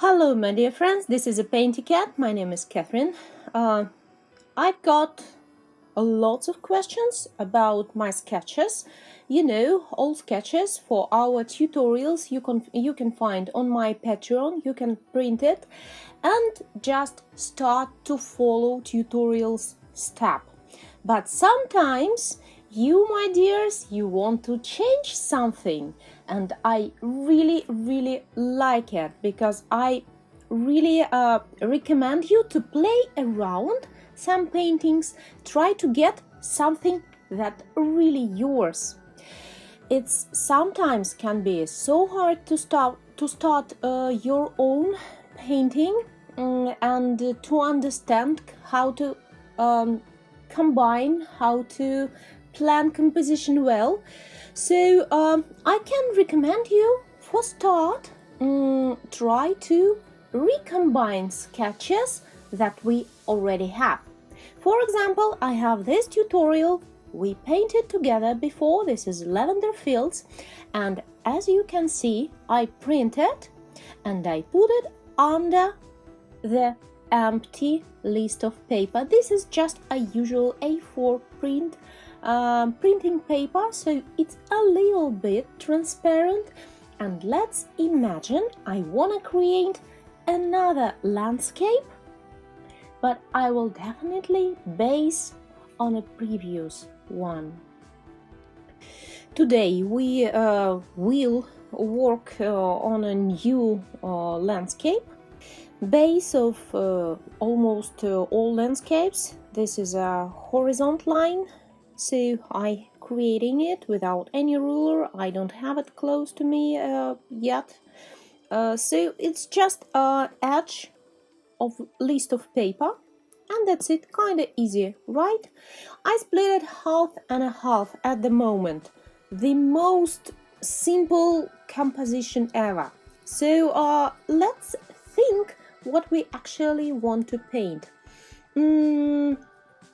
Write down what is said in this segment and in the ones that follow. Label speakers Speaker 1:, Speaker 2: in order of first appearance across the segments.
Speaker 1: Hello, my dear friends. This is a PaintyKat. My name is Catherine. I've got a lot of questions about my sketches. You know, all sketches for our tutorials you can find on my Patreon. You can print it and just start to follow tutorials step. But sometimes you, my dears, you want to change something, and I really like it because I really recommend you to play around some paintings, try to get something that really yours. It's sometimes can be so hard to start your own painting and to understand how to combine, how to plan composition well. So I can recommend you for start try to recombine sketches that we already have. For example, I have this tutorial we painted together before. This is lavender fields, and as you can see, I printed and I put it under the empty list of paper. This is just a usual A4 printing paper, so it's a little bit transparent. And let's imagine I want to create another landscape, but I will definitely base on a previous one. Today we will work on a new landscape, base of almost all landscapes. This is a horizontal line, so I creating it without any ruler. I don't have it close to me yet, so it's just an edge of list of paper, and that's it. Kind of easy, right? I split it half and a half at the moment. The most simple composition ever. So let's think what we actually want to paint.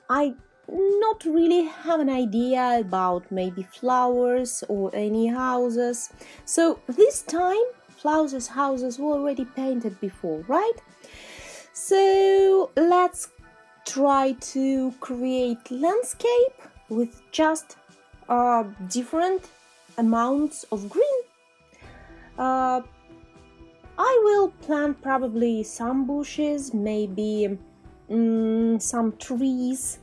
Speaker 1: I not really have an idea about maybe flowers or any houses. So this time flowers, houses were already painted before, right? So let's try to create landscape with just different amounts of green. I will plant probably some bushes, maybe some trees,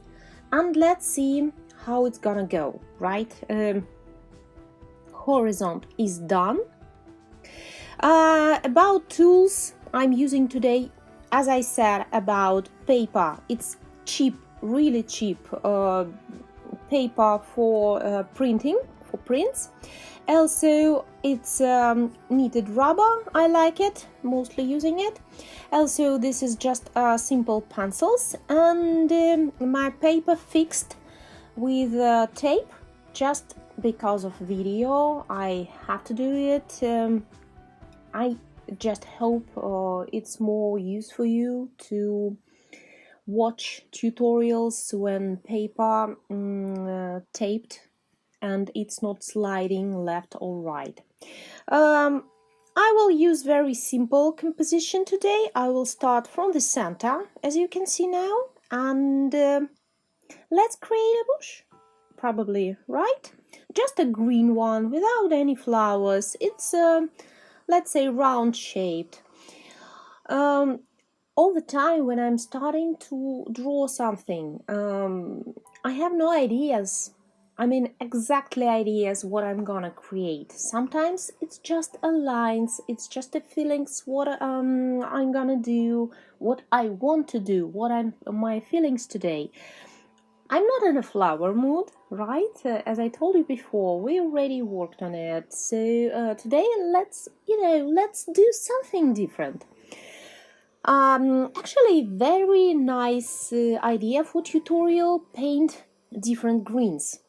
Speaker 1: and let's see how it's gonna go, right? Horizon is done. About tools I'm using today, as I said, about paper. It's cheap, really cheap paper for printing, for prints. Also, it's knitted rubber. I like it, mostly using it. Also, this is just simple pencils, and my paper fixed with tape, just because of video. I have to do it. I just hope it's more use for you to watch tutorials when paper taped and it's not sliding left or right. I will use very simple composition today. I will start from the center, as you can see now, and let's create a bush, probably, right? Just a green one without any flowers. It's let's say round shaped. All the time when I'm starting to draw something, I have no ideas. I mean, exactly ideas what I'm gonna create. Sometimes it's just a lines, it's just a feelings what I'm gonna do, what I want to do, what my feelings today. I'm not in a flower mood, right? As I told you before, we already worked on it. So today let's do something different. Actually, very nice idea for tutorial. Paint different greens,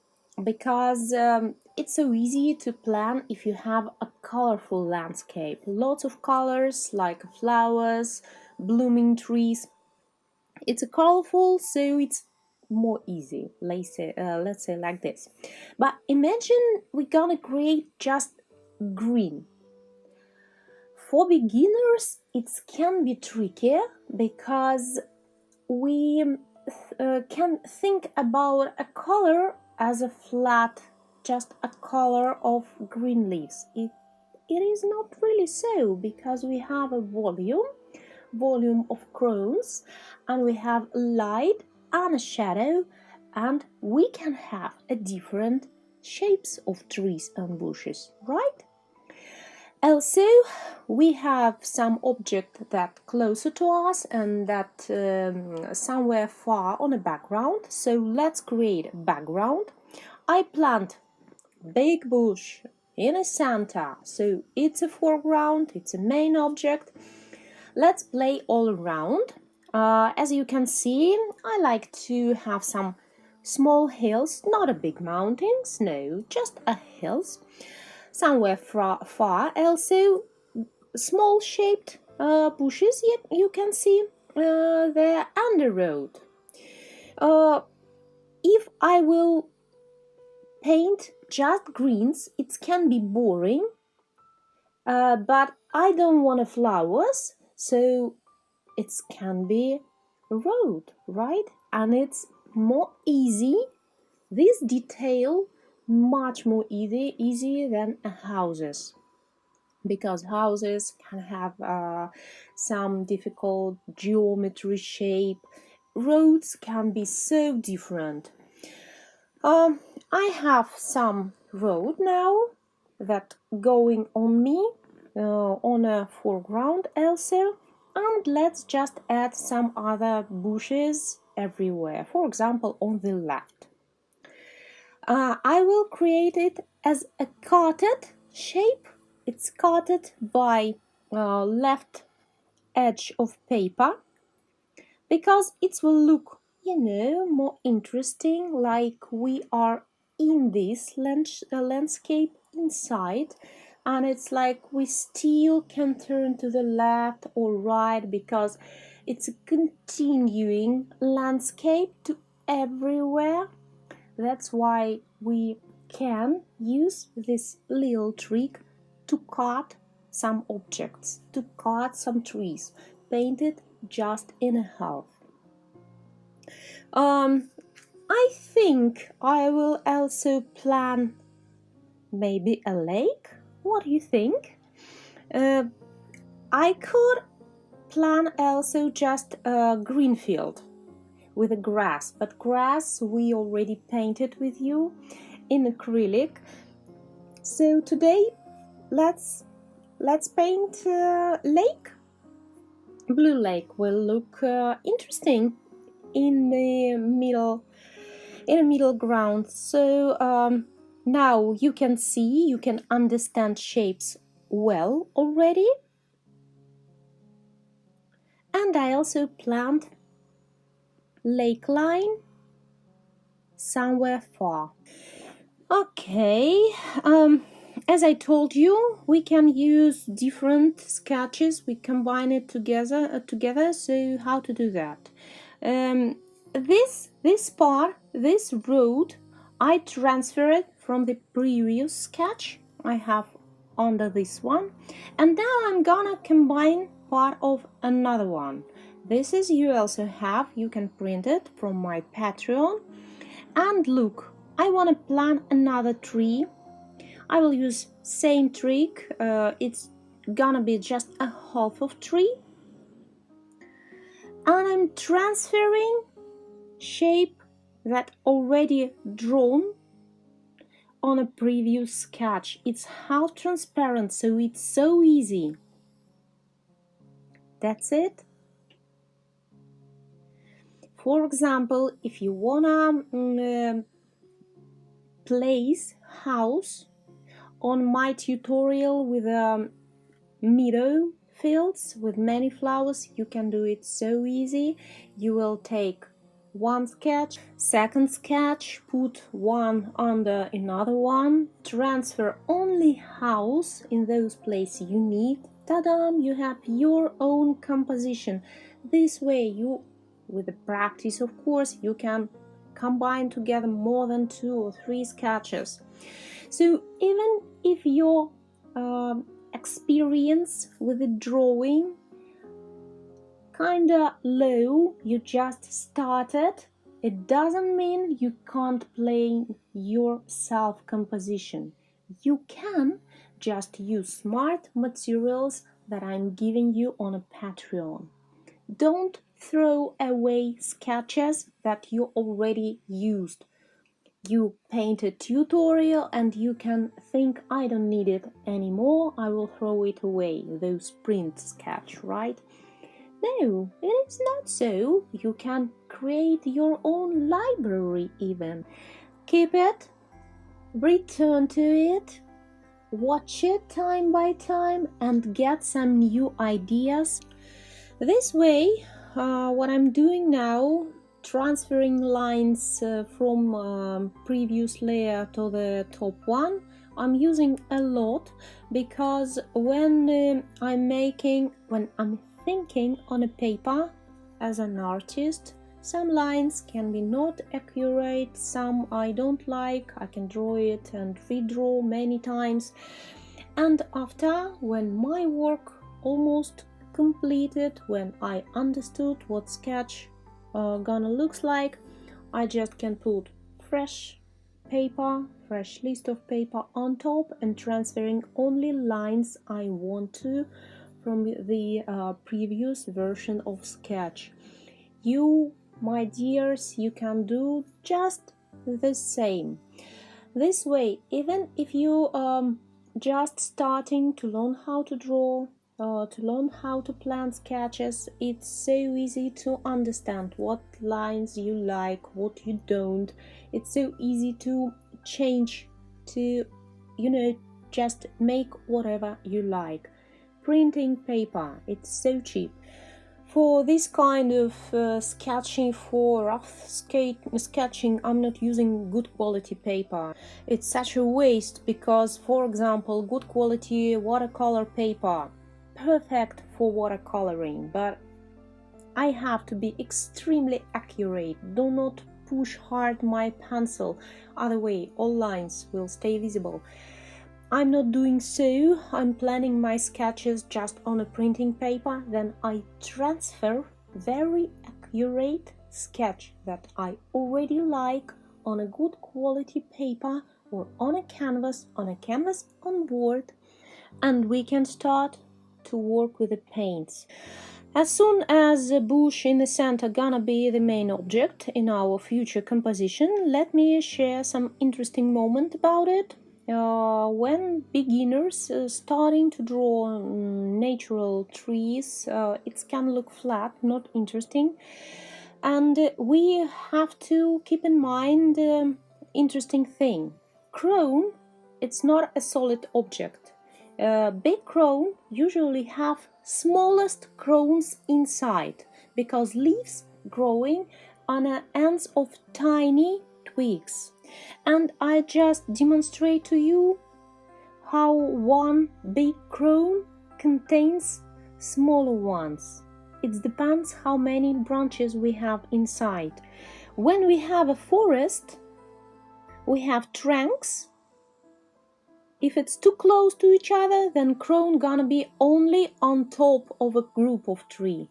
Speaker 1: because it's so easy to plan if you have a colorful landscape. Lots of colors like flowers, blooming trees. It's a colorful, so it's more easy. Let's say like this. But imagine we're gonna create just green. For beginners, it can be tricky because we can think about a color as a flat, just a color of green leaves. It is not really so, because we have a volume of chromes, and we have light and a shadow, and we can have a different shapes of trees and bushes, right? Also, we have some object that closer to us and that somewhere far on a background. So let's create a background. I plant big bush in a center, so it's a foreground, it's a main object. Let's play all around. As you can see, I like to have some small hills, not a big mountains, no, just a hills. Somewhere far, also small shaped bushes, yet you can see they're on the road. If I will paint just greens, it can be boring, but I don't want flowers, so it can be a road, right? And it's more easy, this detail much more easy than houses, because houses can have some difficult geometry shape. Roads can be so different. I have some road now that going on me on a foreground also, and let's just add some other bushes everywhere, for example on the left. I will create it as a cutted shape. It's cutted by left edge of paper, because it will look, more interesting, like we are in this landscape inside, and it's like we still can turn to the left or right, because it's a continuing landscape to everywhere. That's why we can use this little trick to cut some objects, to cut some trees, painted just in a half. I think I will also plan maybe a lake. What do you think? I could plan also just a green field with a grass, but grass we already painted with you in acrylic. So today let's paint lake. Blue lake will look interesting in the middle ground. So now you can see, you can understand shapes well already. And I also planned lake line somewhere far. Okay, as I told you, we can use different sketches, we combine it together. So how to do that? This part, this road, I transfer it from the previous sketch I have under this one, and now I'm gonna combine part of another one. This is you also have, you can print it from my Patreon. And look, I want to plant another tree. I will use same trick. It's gonna be just a half of tree, and I'm transferring shape that already drawn on a previous sketch. It's half transparent, so it's so easy. That's it. For example, if you wanna place house on my tutorial with meadow fields with many flowers, you can do it so easy. You will take one sketch, second sketch, put one under another one, transfer only house in those places you need. Ta-da! You have your own composition. This way you, with the practice of course, you can combine together more than 2 or 3 sketches. So even if your experience with the drawing kinda low, you just started, it doesn't mean you can't play your self-composition. You can just use smart materials that I'm giving you on a Patreon. Don't throw away sketches that you already used. You paint a tutorial and you can think, I don't need it anymore, I will throw it away, those print sketch, right? No, it is not so. You can create your own library even. Keep it, return to it, watch it time by time and get some new ideas. This way, what I'm doing now, transferring lines from previous layer to the top one, I'm using a lot because when I'm thinking on a paper as an artist, some lines can be not accurate, some I don't like, I can draw it and redraw many times, and after, when my work almost completed, when I understood what sketch gonna looks like, I just can put fresh paper, fresh list of paper on top and transferring only lines I want to from the previous version of sketch. You, my dears, you can do just the same. This way, even if you just starting to learn how to draw, to learn how to plan sketches, it's so easy to understand what lines you like, what you don't. It's so easy to change, to, just make whatever you like. Printing paper, it's so cheap. For this kind of sketching, for rough sketching, I'm not using good quality paper. It's such a waste because, for example, good quality watercolor paper, perfect for watercoloring, but I have to be extremely accurate. Do not push hard my pencil, other way all lines will stay visible. I'm not doing so. I'm planning my sketches just on a printing paper, then I transfer very accurate sketch that I already like on a good quality paper or on a canvas on board, and we can start to work with the paints. As soon as the bush in the center gonna be the main object in our future composition, let me share some interesting moment about it. When beginners starting to draw natural trees, it can look flat, not interesting, and we have to keep in mind interesting thing. Crown, it's not a solid object. Big crown usually have smallest crowns inside because leaves growing on the ends of tiny twigs. And I just demonstrate to you how one big crown contains smaller ones. It depends how many branches we have inside. When we have a forest, we have trunks. If it's too close to each other, then crown gonna be only on top of a group of tree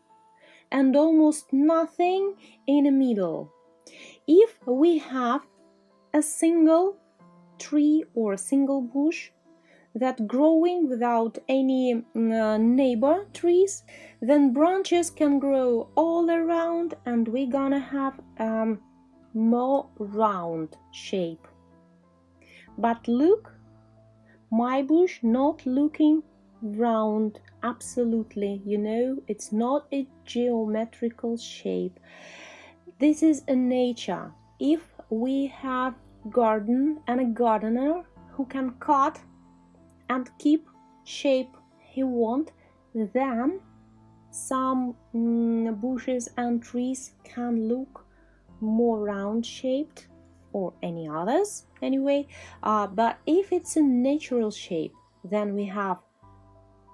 Speaker 1: and almost nothing in the middle. If we have a single tree or a single bush that growing without any neighbor trees, then branches can grow all around and we're gonna have more round shape. But look, my bush not looking round, absolutely, it's not a geometrical shape. This is a nature. If we have garden and a gardener who can cut and keep shape he want, then some bushes and trees can look more round shaped or any others anyway, but if it's a natural shape, then we have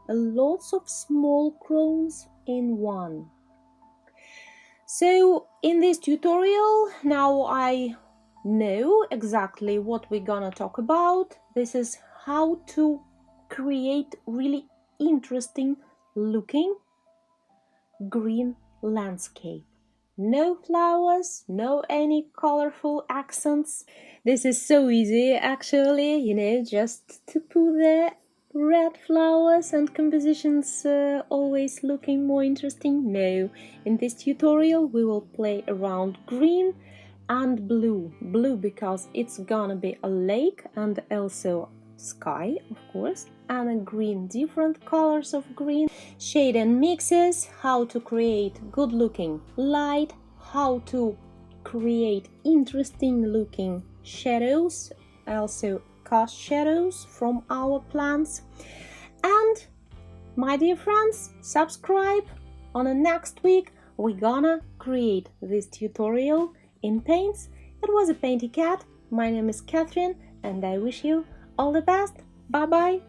Speaker 1: lots of small crowns in one. So in this tutorial, now I know exactly what we're gonna talk about. This is how to create really interesting looking green landscape. No flowers, no any colorful accents. This is so easy actually, just to put the red flowers and compositions always looking more interesting. No, in this tutorial we will play around green and blue because it's gonna be a lake and also sky, of course, and a green, different colors of green, shade and mixes, how to create good looking light, how to create interesting looking shadows, also cast shadows from our plants. And my dear friends, subscribe. On the next week we're gonna create this tutorial in paints. It was a PaintyKat. My name is Catherine and I wish you all the best. Bye bye.